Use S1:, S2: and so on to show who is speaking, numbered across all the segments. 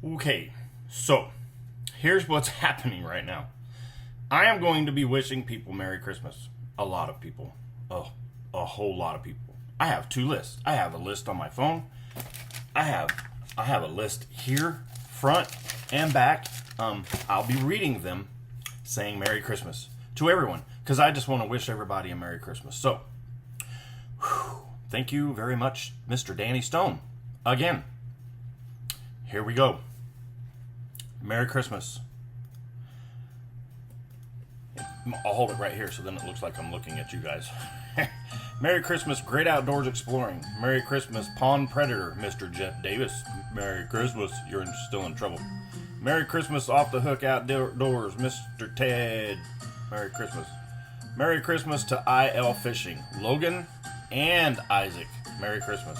S1: Okay, so here's what's happening right now. I am going to be wishing people Merry Christmas. A lot of people. Oh, a whole lot of people. I have two lists. I have a list on my phone. I have a list here, front and back. I'll be reading them saying Merry Christmas to everyone because I just want to wish everybody a Merry Christmas. So, thank you very much, Mr. Danny Stone. Again, here we go. Merry Christmas. I'll hold it right here so then it looks like I'm looking at you guys. Merry Christmas, Great Outdoors Exploring. Merry Christmas, Pond Predator, Mr. Jeff Davis. Merry Christmas, you're still in trouble. Merry Christmas, Off the Hook Outdoors, Mr. Ted. Merry Christmas. Merry Christmas to IL Fishing, Logan and Isaac. Merry Christmas.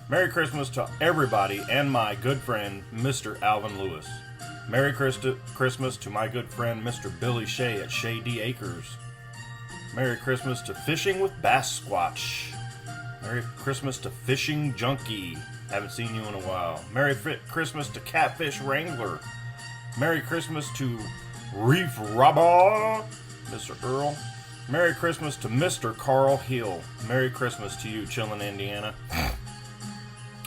S1: Merry Christmas to everybody and my good friend, Mr. Alvin Lewis. Merry Christmas to my good friend, Mr. Billy Shea at Shady Acres. Merry Christmas to Fishing with Bass Squatch. Merry Christmas to Fishing Junkie. Haven't seen you in a while. Merry Christmas to Catfish Wrangler. Merry Christmas to Reef Robber, Mr. Earl. Merry Christmas to Mr. Carl Hill. Merry Christmas to you, Chillin', Indiana.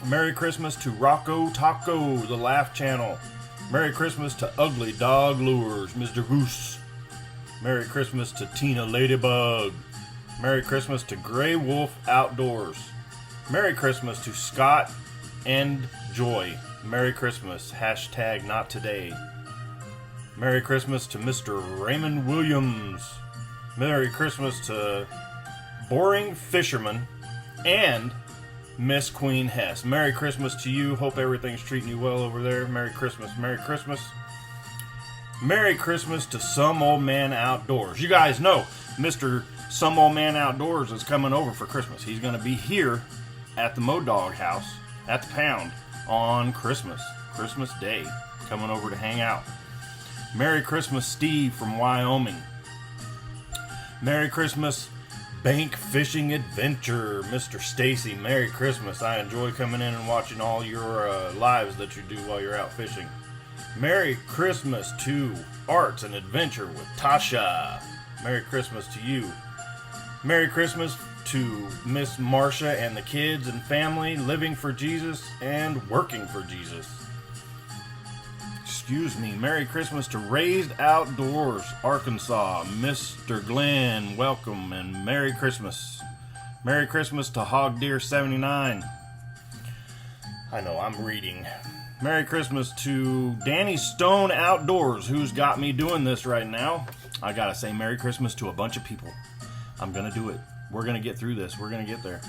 S1: Merry Christmas to Rocco Taco, the Laugh Channel. Merry Christmas to Ugly Dog Lures, Mr. Goose. Merry Christmas to Tina Ladybug. Merry Christmas to Grey Wolf Outdoors. Merry Christmas to Scott and Joy. Merry Christmas, hashtag not today. Merry Christmas to Mr. Raymond Williams. Merry Christmas to Boring Fisherman and Miss Queen Hess. Merry Christmas to you. Hope everything's treating you well over there. Merry Christmas. Merry Christmas. Merry Christmas to Some Old Man Outdoors. You guys know Mr. Some Old Man Outdoors is coming over for Christmas. He's going to be here at the MODOG house at the Pound on Christmas Day. Coming over to hang out. Merry Christmas, Steve from Wyoming. Merry Christmas, Bank Fishing Adventure, Mr. Stacy. Merry Christmas. I enjoy coming in and watching all your lives that you do while you're out fishing. Merry Christmas to Arts and Adventure with Tasha. Merry Christmas to you. Merry Christmas to Miss Marcia and the kids and family living for Jesus and working for Jesus. Excuse me. Merry Christmas to Raised Outdoors, Arkansas. Mr. Glenn, welcome and Merry Christmas. Merry Christmas to Hog Deer 79. I know, I'm reading. Merry Christmas to Danny Stone Outdoors, who's got me doing this right now. I gotta say Merry Christmas to a bunch of people. I'm gonna do it. We're gonna get through this. We're gonna get there.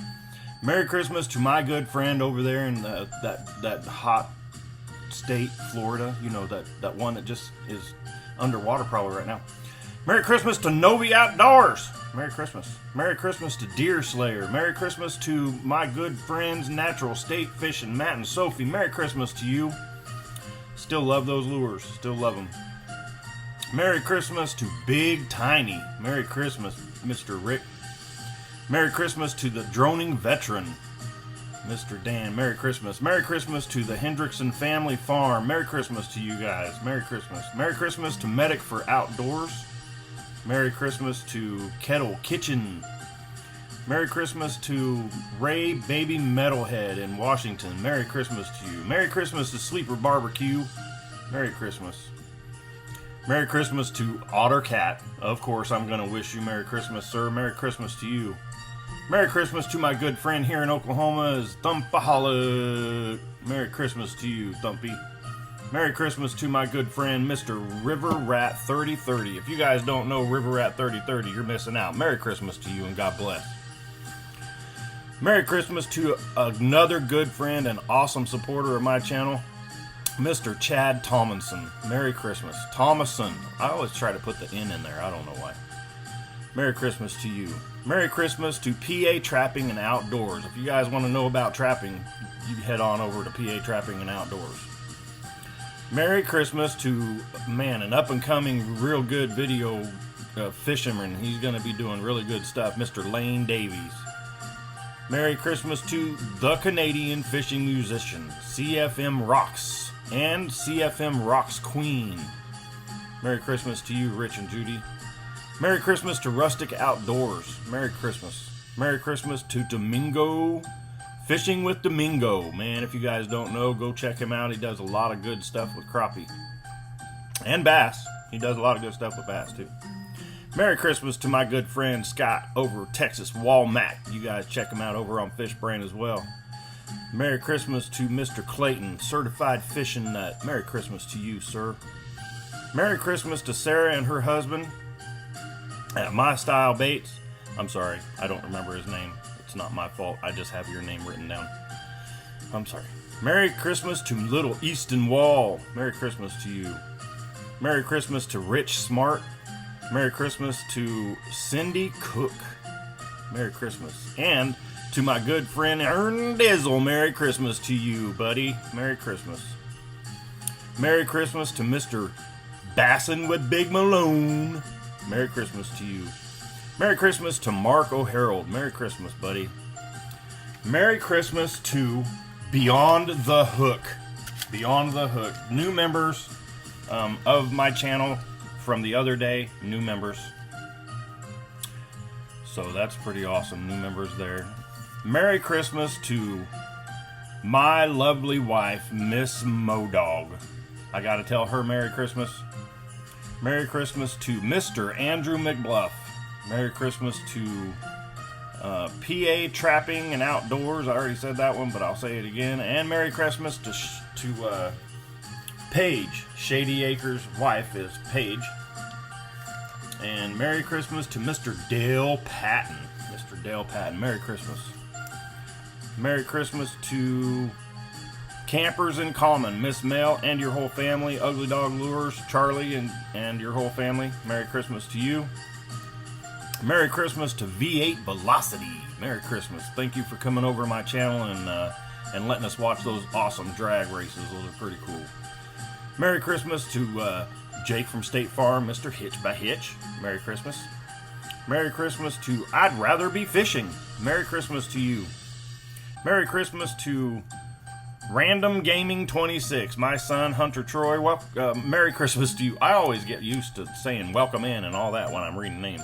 S1: Merry Christmas to my good friend over there in that hot state, Florida. You know, that one that just is underwater probably right now. Merry Christmas to Novi Outdoors. Merry Christmas. Merry Christmas to Deer Slayer. Merry Christmas to my good friends Natural State Fishing, Matt and Sophie. Merry Christmas to you. Still love those lures. Still love them. Merry Christmas to Big Tiny. Merry Christmas, Mr. Rick. Merry Christmas to the Droning Veteran, Mr. Dan. Merry Christmas. Merry Christmas to the Hendrickson Family Farm. Merry Christmas to you guys. Merry Christmas. Merry Christmas to Medic for Outdoors. Merry Christmas to Kettle Kitchen. Merry Christmas to Ray Baby Metalhead in Washington. Merry Christmas to you. Merry Christmas to Sleeper Barbecue. Merry Christmas. Merry Christmas to Otter Cat. Of course, I'm going to wish you Merry Christmas, sir. Merry Christmas to you. Merry Christmas to my good friend here in Oklahoma is Thumpaholic. Merry Christmas to you, Thumpy. Merry Christmas to my good friend, Mr. River Rat 3030. If you guys don't know River Rat 3030, you're missing out. Merry Christmas to you and God bless. Merry Christmas to another good friend and awesome supporter of my channel, Mr. Chad Tomlinson. Merry Christmas. Thomason. I always try to put the N in there. I don't know why. Merry Christmas to you. Merry Christmas to PA Trapping and Outdoors. If you guys want to know about trapping, you head on over to PA Trapping and Outdoors. Merry Christmas to, man, an up-and-coming, real good video fisherman. He's going to be doing really good stuff, Mr. Lane Davies. Merry Christmas to the Canadian fishing musician, CFM Rocks. and CFM Rocks Queen. Merry Christmas to you, Rich and Judy. Merry Christmas to Rustic Outdoors. Merry Christmas. Merry Christmas to Domingo. Fishing with Domingo. Man, if you guys don't know, go check him out. He does a lot of good stuff with crappie. And bass. He does a lot of good stuff with bass, too. Merry Christmas to my good friend Scott over Texas Walmart. You guys check him out over on Fish Brain as well. Merry Christmas to Mr. Clayton, certified fishing nut. Merry Christmas to you, sir. Merry Christmas to Sarah and her husband at My Style Baits. I'm sorry, I don't remember his name. It's not my fault. I just have your name written down. I'm sorry. Merry Christmas to Little Easton Wall. Merry Christmas to you. Merry Christmas to Rich Smart. Merry Christmas to Cindy Cook. Merry Christmas. And to my good friend Ern Dizzle. Merry Christmas to you, buddy. Merry Christmas. Merry Christmas to Mr. Bassin with Big Malone. Merry Christmas to you. Merry Christmas to Mark O'Harold. Merry Christmas, buddy. Merry Christmas to Beyond the Hook. Beyond the Hook. New members of my channel from the other day. New members. So that's pretty awesome. New members there. Merry Christmas to my lovely wife, Miss Modog. I gotta tell her Merry Christmas. Merry Christmas to Mr. Andrew McBluff. Merry Christmas to PA Trapping and Outdoors. I already said that one, but I'll say it again. And Merry Christmas to Paige. Shady Acres' wife is Paige. And Merry Christmas to Mr. Dale Patton. Mr. Dale Patton. Merry Christmas. Merry Christmas to Campers in Common, Miss Mel and your whole family. Ugly Dog Lures, Charlie and your whole family. Merry Christmas to you. Merry Christmas to V8 Velocity. Merry Christmas. Thank you for coming over my channel and letting us watch those awesome drag races. Those are pretty cool. Merry Christmas to Jake from State Farm, Mr. Hitch by Hitch. Merry Christmas. Merry Christmas to I'd Rather Be Fishing. Merry Christmas to you. Merry Christmas to Random Gaming 26, my son Hunter Troy. Merry Christmas to you. I always get used to saying welcome in and all that when I'm reading names.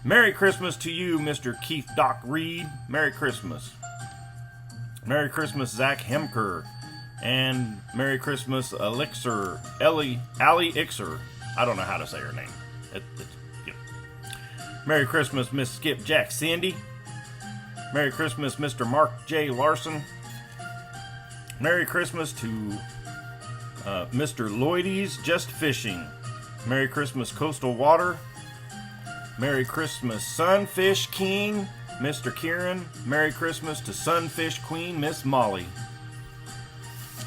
S1: Merry Christmas to you, Mr. Keith Doc Reed. Merry Christmas. Merry Christmas, Zach Hemker. And Merry Christmas, Allie Ixer. I don't know how to say her name. Merry Christmas, Miss Skip Jack Sandy. Merry Christmas, Mr. Mark J. Larson. Merry Christmas to Mr. Lloydies Just Fishing. Merry Christmas, Coastal Water. Merry Christmas, Sunfish King, Mr. Kieran. Merry Christmas to Sunfish Queen, Miss Molly.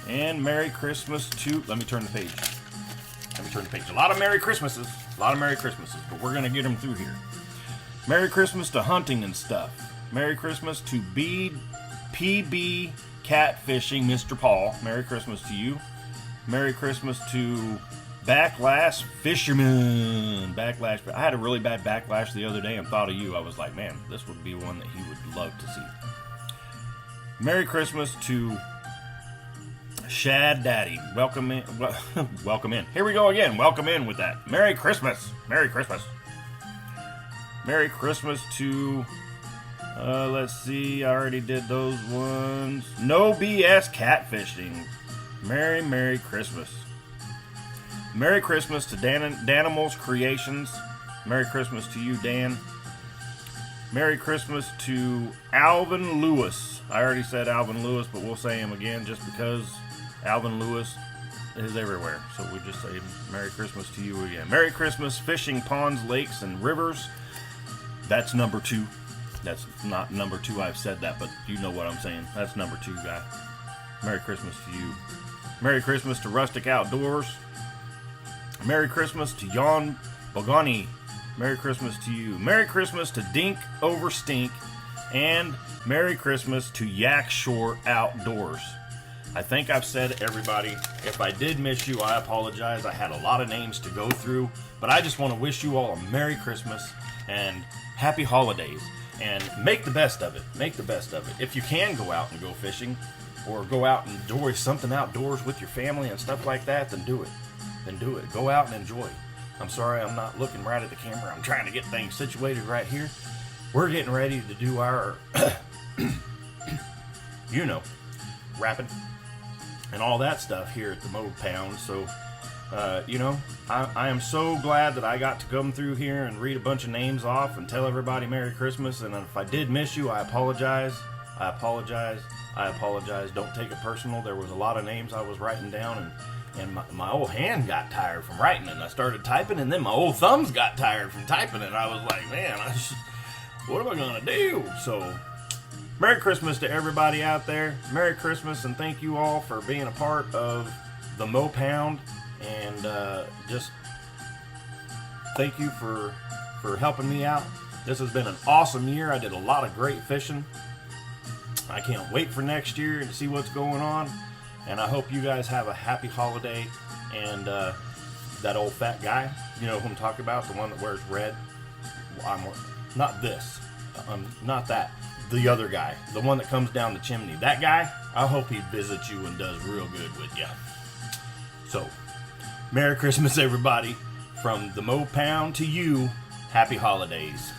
S1: And Merry Christmas to... Let me turn the page. A lot of Merry Christmases. But we're going to get them through here. Merry Christmas to Hunting and Stuff. Merry Christmas to PB Catfishing, Mr. Paul. Merry Christmas to you. Merry Christmas to Backlash Fisherman. I had a really bad backlash the other day and thought of you. I was like, man, this would be one that he would love to see. Merry Christmas to Shad Daddy. Welcome in. Welcome in. Here we go again. Welcome in with that. Merry Christmas. Merry Christmas. Merry Christmas to... let's see. I already did those ones. No BS Catfishing. Merry Christmas. Merry Christmas to Danimals Creations. Merry Christmas to you, Dan. Merry Christmas to Alvin Lewis. I already said Alvin Lewis, but we'll say him again just because Alvin Lewis is everywhere. So we just say Merry Christmas to you again. Merry Christmas, Fishing Ponds, Lakes, and Rivers. That's number 2. That's not number 2, I've said that, but you know what I'm saying. That's number 2, guy. Merry Christmas to you. Merry Christmas to Rustic Outdoors. Merry Christmas to Jan Bogani. Merry Christmas to you. Merry Christmas to Dink Over Stink. And Merry Christmas to Yak Shore Outdoors. I think I've said everybody. If I did miss you, I apologize. I had a lot of names to go through. But I just want to wish you all a Merry Christmas and Happy Holidays. And make the best of it. Make the best of it. If you can go out and go fishing, or go out and enjoy something outdoors with your family and stuff like that, then do it. Go out and enjoy. I'm sorry I'm not looking right at the camera. I'm trying to get things situated right here. We're getting ready to do our, rapping and all that stuff here at the MOPOUND. So, I am so glad that I got to come through here and read a bunch of names off and tell everybody Merry Christmas. And if I did miss you, I apologize. Don't take it personal. There was a lot of names I was writing down, and my old hand got tired from writing, and I started typing, and then my old thumbs got tired from typing, and I was like, man, what am I gonna do? So, Merry Christmas to everybody out there. Merry Christmas, and thank you all for being a part of the MOPOUND, and just thank you for helping me out. This has been an awesome year. I did a lot of great fishing. I can't wait for next year and see what's going on. And I hope you guys have a happy holiday. And that old fat guy, you know who I'm talking about, the one that wears red. Not this, not that. The other guy, the one that comes down the chimney. That guy, I hope he visits you and does real good with you. So, Merry Christmas, everybody. From the MOPOUND to you, happy holidays.